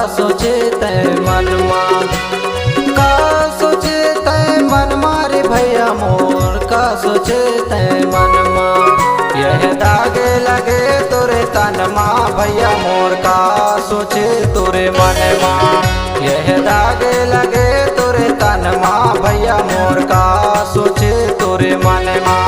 सोचे तय मन माँ, का सोचे तय मन मारे भैया मोर, का सोचे तय मन माँ। यह दाग लगे तोरे तन माँ भैया मोर, का सोचे तोरे मन माँ। यह दाग लगे तोरे तन माँ भैया मोर, का सोचे तोरे मन माँ।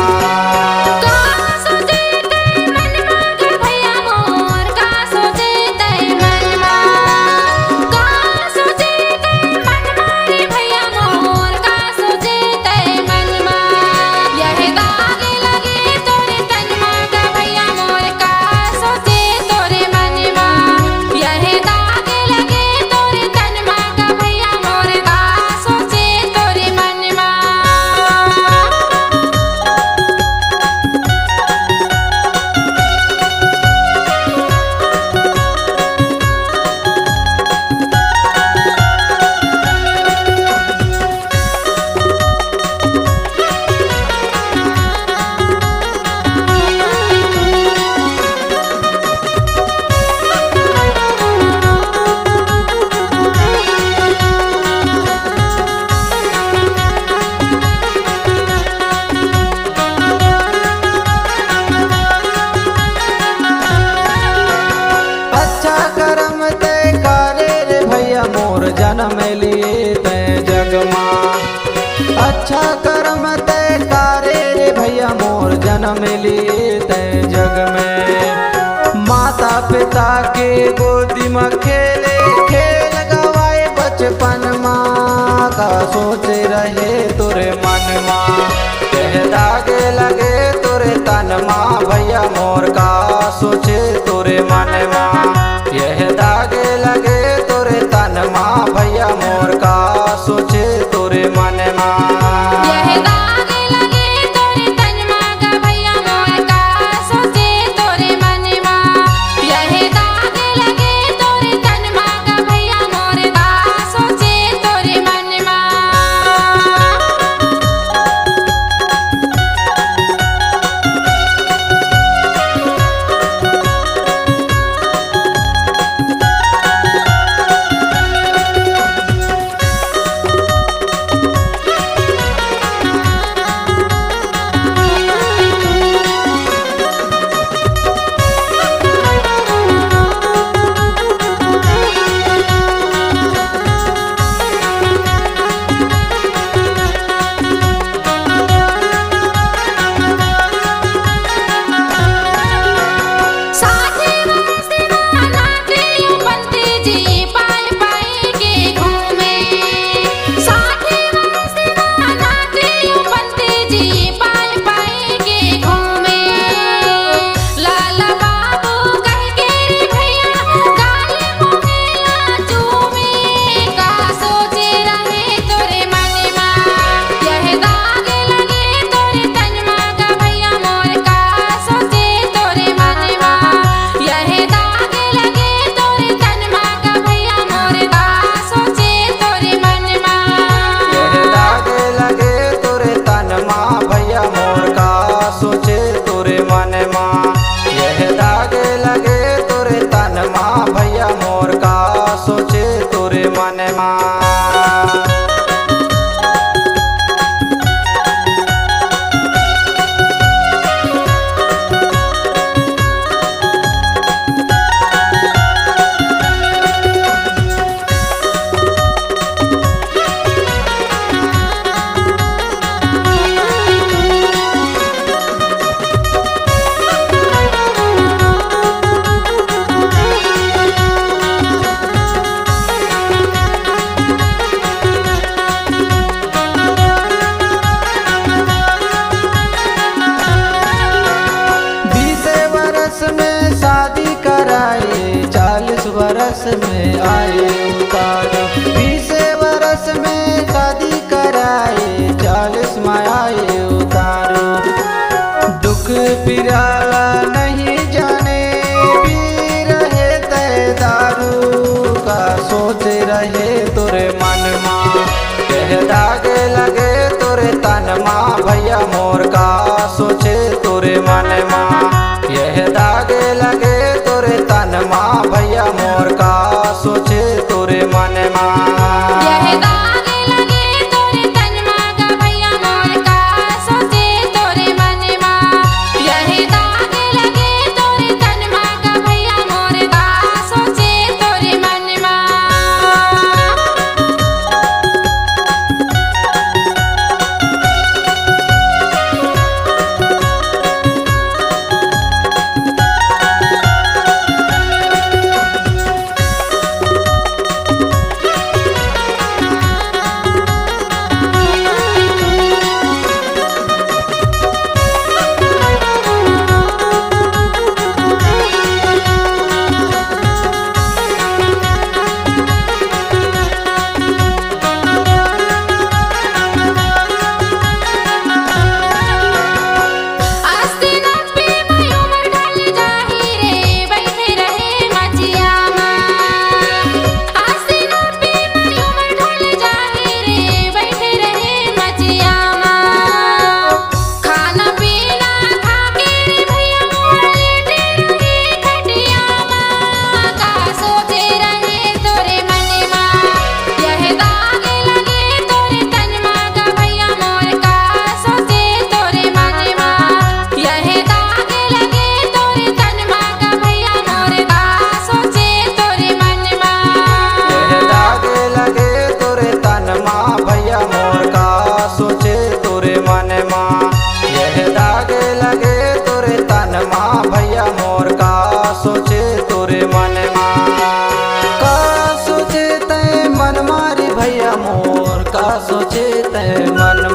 जन्म लिए तय जग माँ, अच्छा कर्म तय करे रे भैया मोर, जन्म लिए तय जग में। माता पिता के गोदी में खेले खेल गवाए बचपन माँ, का सोचे रहे तोरे मन माँ। यह दाग लगे तोरे तन माँ भैया मोर, का सोचे तोरे मन माँ। यह दाग लगे तोरे तन माँ भैया मोर, का सोचे तोरे मन माँ। यह दाग लगे तोरे तन माँ का भैया मोर, का सोचे तोरे मन माँ। यह दाग लगे तोरे तन माँ का भैया मोर, का सोचे तोरे मन माँ। सोचे तोरे मन माँ। बरस में आए उतारो, 20 बरस में शादी कराए, 40 में आए उतारो। दुख पिराला नहीं जाने, पी रहे तय दारू, का सोच रहे तोरे मन माँ। कह दाग लगे तोरे तन माँ भैया मोर, का सोचे तोरे मन माँ। यह दाग लगे तोरे तन माँ भैया मोर, का सोचे तो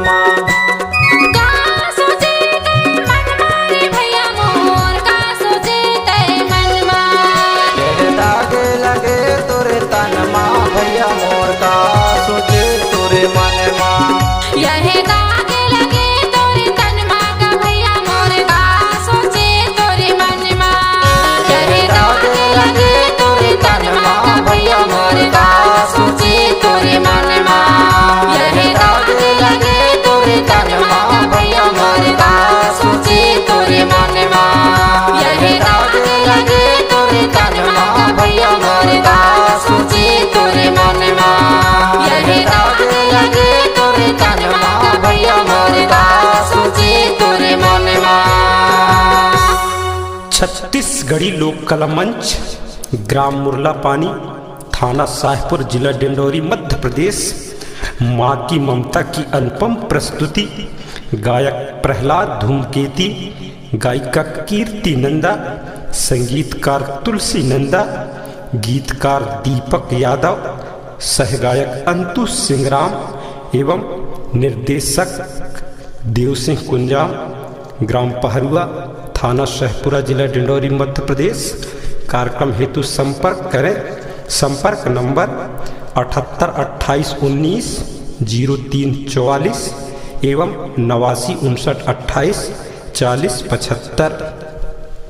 मनमा। का सोचे तै मनमा रे भैया मोर का सोचे तै मनमा। यह दागे लगे तोरे तनमा भैया मोर का सोचे तोरे मनमा। यह दागे लगे तोरे तनमा का भैया मोर का सोचे तोरे मनमा। यह दागे लगे तोरे तनमा का भैया मोर का सोचे तोरे मनमा। यह दागे लगे तोरे तनमा का भैया मोर का सोचे तोरे मनमा। यह दागे लगे तोरे तनमा का भैया मोर का सोचे तोरे मनमा। यह दागे लगे तोरे तनमा का भैया मोर का सोचे तोरे मनमा। छत्तीसगढ़ी लोक कला मंच, ग्राम मुरला पानी, थाना शाहपुर, जिला डिंडौरी, मध्य प्रदेश। माँ की ममता की अनुपम प्रस्तुति। गायक प्रहलाद धूमकेती, गायिका कीर्ति नंदा, संगीतकार तुलसी नंदा, गीतकार दीपक यादव, सहगायक अंतु सिंहराम एवं निर्देशक देव सिंह कुंजाम। ग्राम पहरुआ, थाना शाहपुरा, जिला डिंडौरी, मध्य प्रदेश। कार्यक्रम हेतु संपर्क करें। संपर्क नंबर 78 28 19 03 44 एवं 89 59 28 40 75।